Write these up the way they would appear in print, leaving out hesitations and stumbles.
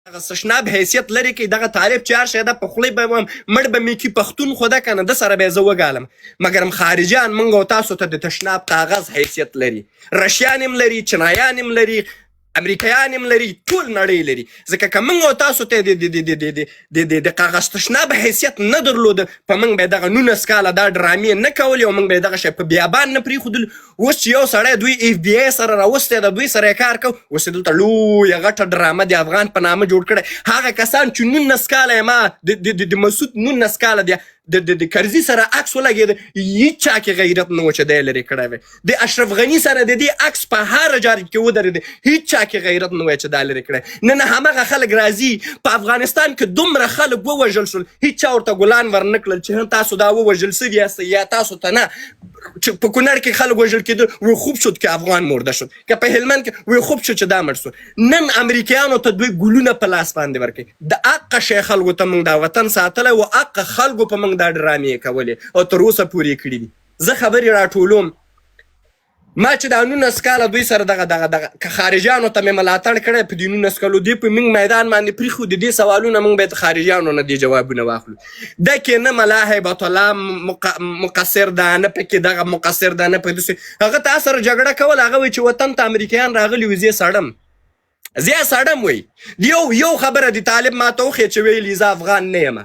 دغه سشناب حیثیت لري که دغه طالب چې هر شی ده په خولې به وم مړ به مې کي پښتون خو ده که نه ده سره به یې زه وګالم مګر خارجیان موږ او تاسو ته د تشناب کاغذ حیثیت لري رشیان هم لري چینایان هم لري امریکایان هم لري ټول نړۍ لري ځکه که موږ او تاسو ته د کاغذ تشناب حیثیت نه درلوده په موږ به یې دغه 19 کاله دا ډرامې نه کولې او موږ به یې دغه شی په بیابان نه پرېښودل اوس چې یو سړی دوی اف بی آی سره راوستی ده دوی سره یې کار کوو اوس یې دلته لویه غټه ډرامه د افغان په نامه جوړ کړی هغه کسان چې 19 کاله یې ما د مسعود 19 کاله دی د کرزي سره عکس ولګېده هېڅ چا کې غیرت نه و چې دی لرې کړی وی د اشرف غني سره د دې عکس په هر جارب کې ودرېده هېڅ چا کې غیرت نه وی چې دا لرې کړی نن همغه خلک راځي په افغانستان کې دومره خلک ووژل شول هېڅ چا ورته ګلان ورنه کړل چې تاسو دا ووژل سوي یاست یا تاسو ته نه چې په کونړ کې خلک وژل کېدل وی خوب شد که افغان مرده شد که په هلمند کې وی خوب شد چې دا مړ شو نن امریکایانو ته دوی ګلونه په لاس باندې ورکوي د حقه شی خلکو ته موږ دا وطن ساتلی و حقه خلکو په موږ دا ډرامې کولې او تر اوسه پورې کړي دي زه خبرې راټولوم ما چې دا 19 کاله دوی سره دغه که خارجیانو ته مې ملاتړ کړی په دې 19 کالو دې په موږ میدان باندې پرېښو د دې سوالونه موږ باید خارجیانو نه دې جوابونه واخلو ده کې نه ملا هیبت الله مقصر ده نه پکې دغه مقصر ده نه په داسې هغه تا سره جګړه کول هغه وایي چې وطن ته امریکایان راغلي وي زه یې سړم وایي یو خبره د طالب ما ته وښیه چې ویلي زه افغان نه یم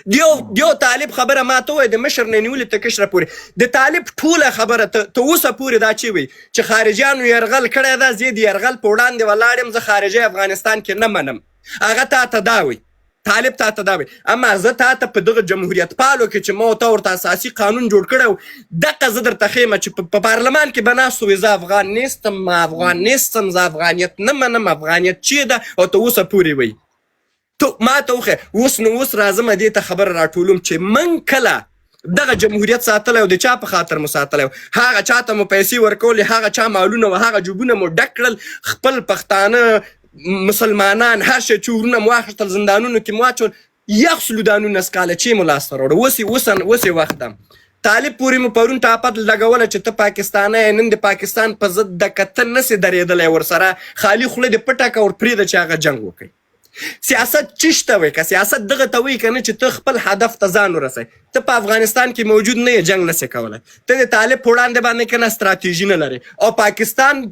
دیو طالب خبره ما ته وایي د مشر نه نیولې تر کشره پورې د طالب ټوله خبره ته اوسه پورې دا چې وایي چې خارجیانو یرغل کړی ده زه د یرغل په وړاندې ولاړ یم زه خارجي افغانستان کې نه منم هغه تا ته دا وایي طالب تا ته دا وایي اما زه تا ته په دغه جمهوریت پالو کې چې ما ورته ورته اساسي قانون جوړ کړی و دقه زه درته ښیم چې په پارلمان کې به ناست وي زه افغان نیستم زه افغانیت نه منم افغانیت چی ده او ته اوسه پورې وایي تو ما ته وښیه اوس راځم دې ته خبره راټولوم چې من کله دغه جمهوریت ساتلی او د چا په خاطر مو ساتلی هغه چا ته مو پیسې ورکولې هغه چا مالونه و هغه جوبونه مو ډک کړل خپل پښتانه مسلمانان هر شی چې ورونه مو واخیستل زندانونو کې مو واچول یخ سلو دا 19 کاله چې مو لاسته راوړه اوس یې وخت ده طالب پورې مو پرون ټاپت لګوله چې ته پاکستانی نن د پاکستان په ضد د کته نسې درېدلی ورسره خالي خوله دې پټه که ورپرېږده چې هغه جنګ وکړي سیاست چی شته وی که سیاست دغه ته وی کنه چې ته خپل هدف ته ځان ورسوي ته په افغانستان کې موجود نه یې جنګ نسې کولی ته د طالب په وړاندې باندې کنه ستراتیژي نه لري او پاکستان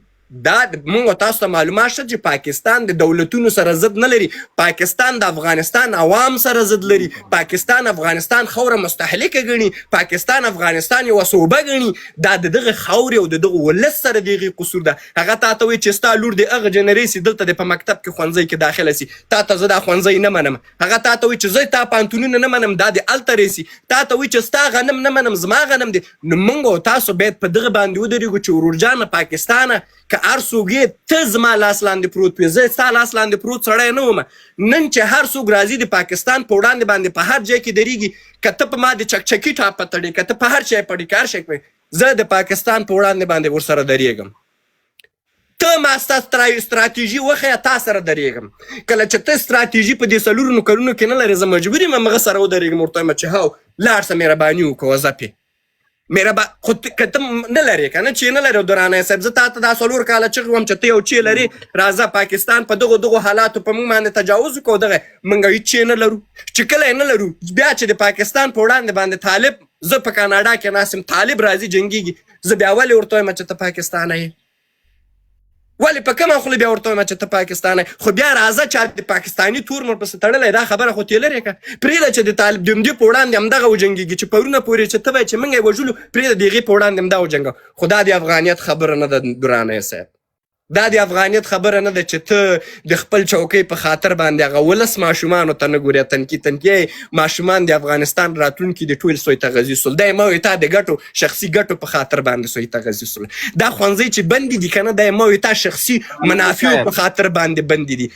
دا مونږ تاسو ته معلومات شته چې پاکستان د دولتونو سره ضد نه لري پاکستان د افغانستان عوام سره ضد لري پاکستان افغانستان خوره مستهلکه ګڼي پاکستان افغانستان یوه صوبه ګڼي دا د دغه خاورې او د دغه ولس سره د هغې قصور ده هغه تا ته وایي چې ستا لور د هغه جنریسي دلته د په مکتب کې ښوونځی کې داخله سي تا ته زه دا ښوونځی نه منم هغه تا ته وایي چې زه تا پانتونونه نه منم دا د هلته رسي تا ته وایي چې ستا غنم نه منم زما غنم دی نو موږ او تاسو باید په دغه باندې ودرېږو چې ورورجانه پاکستانه که هر څوک یې ته زما لاس لاندې پروت وي زه ستا لاس لاندې پروت سړی نه وم نن چې هر څوک راځي د پاکستان په وړاندې باندې په هر ځای کې درېږي که ته په ما د چکچکي ټاپه تړې که ته په هر شی پړې که هر شی کوې زه د پاکستان په وړاندې باندې ورسره درېږم ته ما ستا ستراتیژي وښیه تا سره درېږم کله چې ته ستراتیژي په دې 4 کلونو کې نه لرې زه مجبور یم همغه سره ودرېږم ورته وایم چې هو لاړ شه مهرباني وکړه ځه خو که ته نه لرې که نه چې نه لرې درانه صاحب زه تا ته دا 4 کاله چغې وم چې ته یو چې لرې راځه پاکستان په دغو حالاتو په موږ باندې تجاوز وکړو دغه موږ هېڅ چې نه لرو چې کله یې نه لرو بیا چې د پاکستان په وړاندې باندې طالب زه په کاناډا کې ناست یم طالب راځي جنګېږي زه بیا ولې ورته وایم چې ته پاکستانی یې ولې په کومه خوله بیا ورته وایم چې ته پاکستانی خو بیا راځه چې د پاکستاني تور ورپسې تړلی دا خبره خو تې لرې که پرېږده چې د طالب د همدې په وړاندې همدغه وجنګېږي چې پرونه پورې چې ته به چې موږ یې وژلو پرېږده د هغې په وړاندې همدا وجنګه خو دا د افغانیت خبره نه ده درانه صاحب دا د افغانیت خبره نه ده چې ته د خپل چوکۍ په خاطر باندې هغه ولس ماشومانو ته نه ګورې تنکي ماشومان د افغانستان راتلونکي د ټول سوی تغذي سول دا یې ما وایي تا د ګټو شخصي ګټو په خاطر باندې سوی تغذي سول دا ښوونځی چې بندې دي که نه دا یې ما وایي تا شخصي منافعو په خاطر باندې بندې دي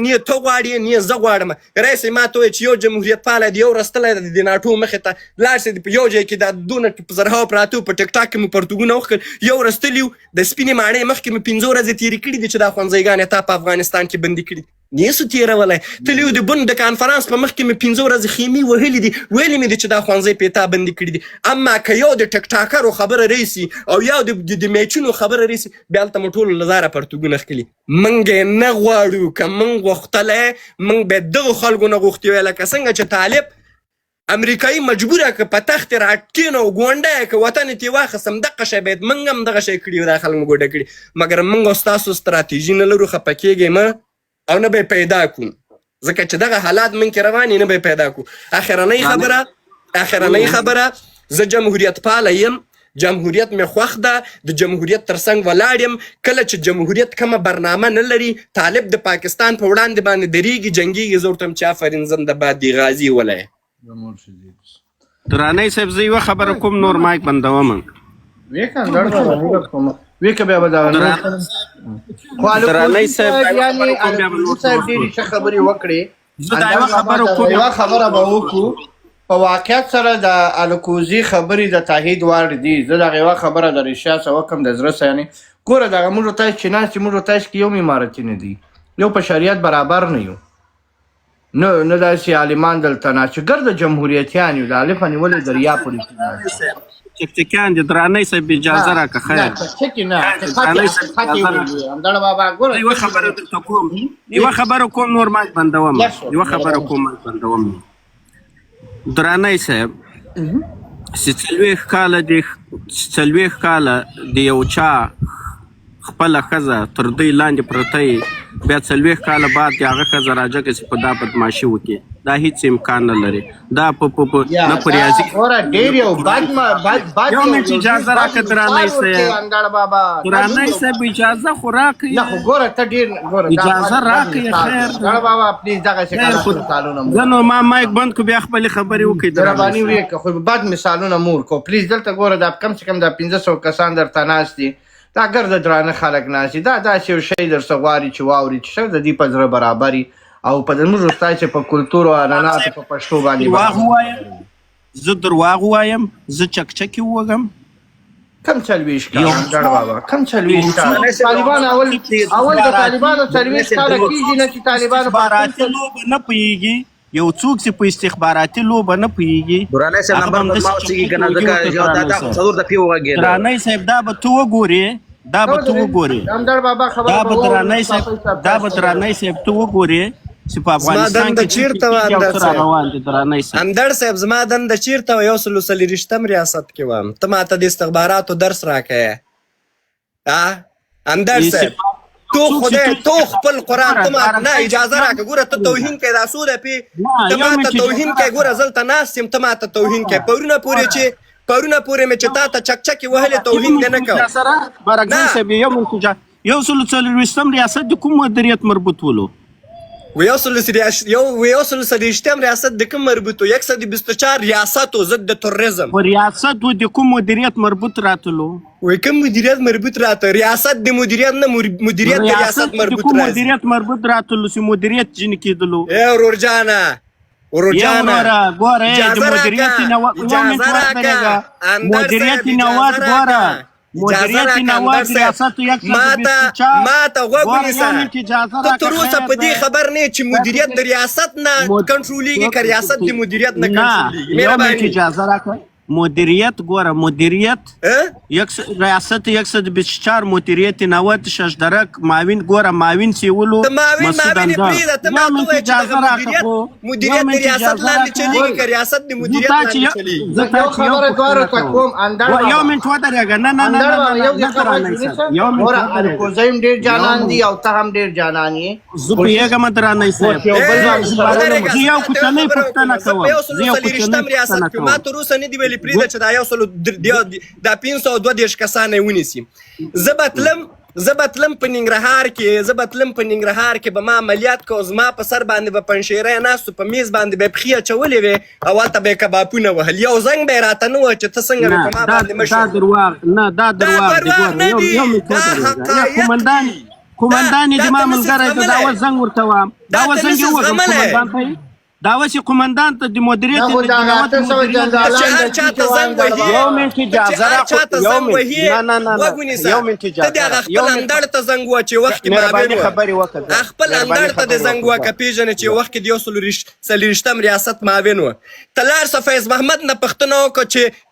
نه ته غواړې نه زه غواړم رئیس ما ته وایي چې یو جمهوریت پاله دی یو رستلی ده د ناټو مخې ته لاړ شي په یو ځای کې دا دونه په زرهاو پراته په ټیک ټاک کې مو پرتګونه وکړل یو رستلي د سپینې ماڼۍ مخکې مخکې مې 5 ورځې تېرې کړي دي چې دا ښوونځیګانې تا په افغانستان کې بندي کړي نیسو تېرولی تللي وو د بن د کانفرانس په مخکې مې 5 ورځې خیمې وهلي دي ویلي مې دي چې دا ښوونځی په تا بندي کړي دي اما که یو د ټک ټاکرو خبره راسي او یا د میچونو خبره راسي بیا هلته مو ټولو له ځاره پرتوګونه ښکلي موږ یې نه غواړو که موږ غوښتلی موږ به دغو خلکو نه غوښتي وی لکه څنګه چې طالب امریکایي مجبوره که په تخت راټکېنه او ګونډی که وطن یې ترې واخیستم دغه شی باید موږ هم دغه شی کړي دا خلک مو ګوډه کړي مګر موږ ستاسو ستراتیژي نه لرو خفه کېږئ مه او نه به یې پیدا کړو ځکه چې دغه حالات من کې روان نه به یې پیدا کړو اخرنۍ خبره زه جمهوریت پاله یم جمهوریت مې خوښ ده د جمهوریت تر څنګ ولاړ یم کله چې جمهوریت کومه برنامه نه لري طالب د پاکستان په وړاندې باندې درېږي جنګېږي زه ورته یم چې آفرین زنده‌باد دی غازي ولی درانۍ صاحب زه یوه خبره کوم نور مایک بندوم درانۍ صاحب ډېرې ښه خبرې وکړې یوه خبره به وکړو په واقعیت سره د الکوزي خبرې د تایید وړ دي زه دغه یوه خبره د رښتیا څه وکړم د زړه څه یعنې ګوره دغه موږ تاسو چې ناست یو موږ تاسو کې یو امارتي نه دي یو په شریعت برابر نه یو نه داسې عالمان دلته نه چې ګرده جمهوریتیان یو د الفه نیولې دریا پورې چکچکیان دي درانۍ صاحب اجازه راکړه خیر چکچکي نه همدړ بابا ګوره یوه خبره کوم نور مایک بندوم یوه خبره کوم مایک بندوم درانۍ صاحب چې 40 کاله د یو چا خپله ښځه تر دوی لاندې پرته بیا 40 کاله بعد د هغه ښځه راجګه چې په دا بدماشي وکړي دا هیڅ امکان نه لري دا نه په ریاضي یو منټ اجازه راکړه درانۍ صاحب اجازه خو راکړئ اجازه راکړئ خیر زه نو ما مایک بند کو بیا خپلې خبرې وکړئ خو بد مثالونه مور کو پلیز دلته ګوره دا کم سے کم دا 500 کسان درته ناست دي دا ګرده درانه خلک ناست دي دا داسې یو شی درڅه غواړي چې واوري چې ښه د دې په زړه برابري او په زموږ ستاسې په کلتور او عنعناتو په پښتو باندې زه درواغ وایم زه چکچکې ووږم کم 40 کاله بابا کم 40 کاله طالبان اول د طالبانو 40 کاله کېږي نه چې طالبانو استخباراتي لوبه نه پوهېږي یو څوک چې په استخباراتي لوبه نه پوهېږي درانۍ صاحب دا به ته وګورې دا به درانۍ صاحب ته وګورې چې په افغانستان کې روان دي درانۍ صاحب همدړ صاحب زما دنده چیرته وه 140 ریاست کې وم ته ماته د استخباراتو درس راکړې همدړ صاحب تو خدای تو خپل قرآن ته ماته نه اجازه راکړه ګوره ته توهین کوې دا څو دی پې ته ماته توهین کوې ګوره زه دلته ناست یم ته ماته توهین کوې پرونه پورې مې چې تا ته چکچکې وهلې توهین دې نه کوم برګزی صاحب یو 140 ریاست د کوم مدیریت مربوط ولو و 140 ریاست د کوم مربوط و 124 ریاست و ضد تروریزم و ریاست و د کوم مدیریت مربوط راتلو و کوم مدیریت مربوط راته ریاست د مدیریت نه مدیریت د ریاست مربوط کوم مدیریت مربوط راتلو چې مدیریت جن کېدلو ورور جانا ګوره د مدیریت نواز ګوره مدیریت نواز ریاست یک ماته غوږ ونیسه ته تر اوسه په دې خبر نه چې مدیریت د ریاست نه کنټرولېږي که ریاست د مدیریت نه کنټرولېږي اجازه راکړه مدیریت ګوره مدیریت ریاست 124 مدیریت 90 ششدرک معاون ګوره معاون سیولو مسعود اندار ته ماته وایي چې مدیریت د ریاست لاندې چلیږي که ریاست د مدیریت لاندې چلیږي یو خبره دواره ته کوم اندړ یو منټ ودرېږه نه ګوره الکوزی هم ډېر جانان دي او ته هم ډېر جانان یې زه پوهېږم درانۍ صاحب زه یو کوچنۍ پوښتنه کوم ما تر اوسه نه دي ویلي پرېږده چې دا 532 کسان یې ونیسي زه به تلم په ننګرهار کې به ما عملیات کو زما په سر باندې به پنشیری ناستو په میز باندې به یې پښې اچولې وې او هلته به یې کبابونه وهل یو زنګ به یې راته نه وه چې ته څنګه به په ما باندې دا درواغ کومندان دې ما ملګری ته دا اول زنګ ورته وام دا اول زنګ یې ووږم کومندان ته دا اوس یې قومندان ته د مدیریت دا خو د هغه 800 جنرالان چې هر چاته زنګ وهي یو منټ اجازه چې هر چاته زنګ وهي نه وګونیسه یو منټ اجازه ته د هغه خپل اندړ ته زنګ وچې وخت کې مهرباني خبرې وکړه خپل اندړ ته د زنګ وکه پیژنې چې وخت کې د یو 30 ریاست معاون و تلار فیض محمد نه پښتنه وکړه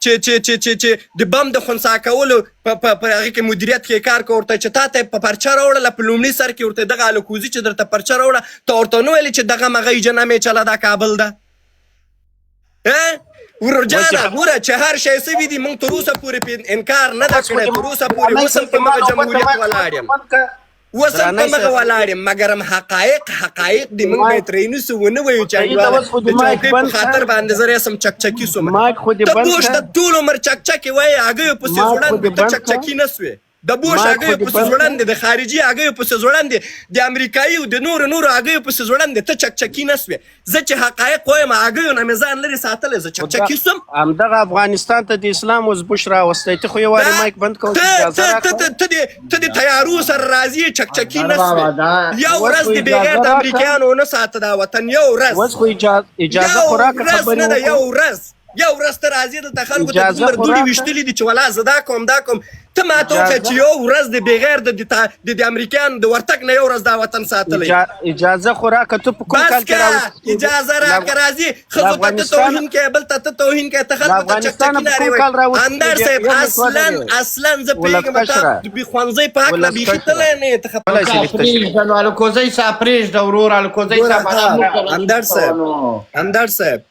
چې د بم د خنثی کولو په هغه کې مدیریت کې کار کوي چې تاسو په پرچا راوړل په لومړي سر کې ورته دغه الکوزي چې درته پرچا راوړل ته ورته نو ویل چې دغه مغه جنامه چلا دا کابل ده ورجانا ګوره چې هر شی سوي دي موږ تر اوسه پورې انکار نه ده کړی تر اوسه پورې وسم په مغه جمهوریت ولاړ یم وسم په مغه ولاړ یم مګرم حقایق دي موږ به ترې نسو ونه وایو چې د چوکۍ په خاطر باندې زه رسم چکچکی سوم ته بوش ته ټول عمر چکچکی وایي هغه په سې ځوړند ته چکچکی نسوي د بوش هغه په سې ځوړند د خارجي هغه په سې ځوړند د امریکایي او د نور هغه په سې ځوړند ته چکچکی نسوي زه چې حقایق وایم هغه نه میزان لري ساتل زه چکچکی سوم همدغه افغانستان ته د اسلام اوس بشرا واستې ته خو یو واره مایک بند کوو ته د تیارو سره راځي چکچکی نسوي یو ورځ د بغیر د امریکایانو نه ساته دا وطن یو ورځ اوس خو اجازه خوراک خبرې نه یو ورځ ته راځي د خلکو ته عمر دوړي وشتلې دي چې ولا زدا کوم ته ما ته چې یو ورځ د بغیر د امریکایانو د ورتګ نه یو ورځ دا وطن ساتلی اجازه خوراک ته په کوم کال کې راوځي اجازه راکړه راځي خو ته توهین کې بل ته توهین کې ته خلکو ته چکچکی لري اندر صاحب اصلا ز پیغام ته به خوانځي په حق به خپل نه ته خپل نو الکوزي ساپریش د ورور الکوزي اندر صاحب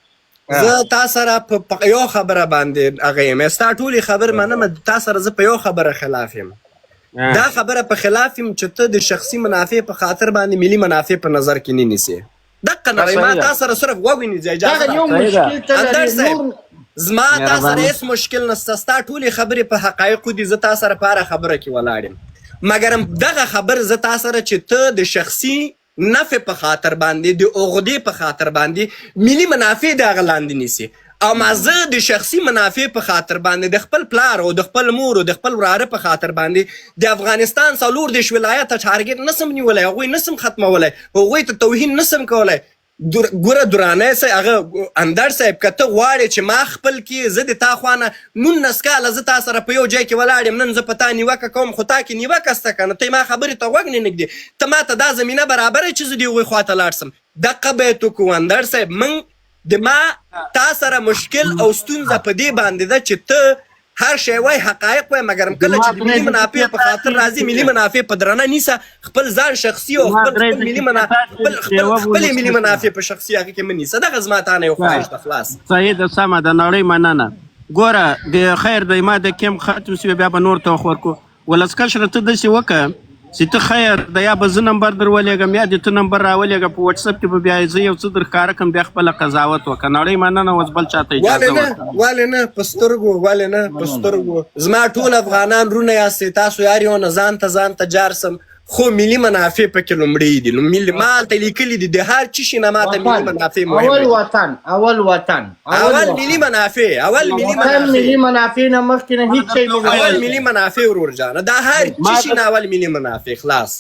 زه تاسو سره په یو خبره باندې هغه یم ستا ټولې خبر منم تاسو سره زه په یو خبره خلاف یم دا خبره په خلاف یم چې ته د شخصي منافع په خاطر باندې ملي منافع په نظر کې نه نیسې دقه نه ما تاسو سره صرف وګونی اجازه زما تاسو سره هیڅ مشکل نشته ستا ټولې خبرې په حقایقو دي زه تاسو سره په خبره کې ولاړ یم مګر دغه خبر زه تاسو سره چې ته د شخصي نفع په خاطر باندې د عقدې په خاطر باندې ملي منافع د غلاندې نیسي او ما زه د شخصي منافع په خاطر باندې د خپل پلار او د خپل مور او د خپل وراره په خاطر باندې د افغانستان څلور دیش ولایت ټارګټ نسم نیولای هغوی نسم ختمولای هغوی ته توهین نسم کولای ګوره درانه سه هغه اندر صاحب کته غواړي چې ما خپل کې زه د تا خوانه نون نسکاله زه تاسو سره په یو ځای کې ولاړ یم نن زه په تا نیوکه کوم خو تا کې نیوکه سته کنه ته ما خبرې ته غوږ نه نږدې ته ما ته دا زمینه برابره چې زه د هغوی خواته لاړ سم دقه به یې توکو اندر صاحب من د ما تا سره مشکل او ستونزه په دې باندې ده چې ته هر شی وای حقایق وای مګر کله چې ملي منافع په خاطر راځي ملي منافع په درنه نیسه خپل ځان شخصي او خپل ملي منافع خپل ملي منافع په شخصي هغه کې منیسه دغه زما ته نه یو خواهش د خلاص صحیح د سمه د نړۍ مننه ګوره د خیر د ما د کم ختم سی بیا به نور ته خورکو ولسکه شرط د سی وکه چې ته خیر د یا به زه نمبر در ولېږم یا د ته نمبر راولېږه په وټساپ کې به بیا زه یو څه در ښکاره کړم بیا خپله قضاوت وکړه نړۍ مننه اوس بل چاته اجازه ورکړه ولې نه په سترګو زما ټول افغانان رونه یاستئ تاسو یار یو نه ځان ته جار سم خو ملي منافع پکې لومړی دي نو ملي مالته لیکلي دي د هر چی شي نه ماته ملي منافع مهم اول ملي منافع ملي منافع نه مخکې نه هیڅ شی اول ملي منافع ورور جانه دا هر چی شي نه اول ملي منافع خلاص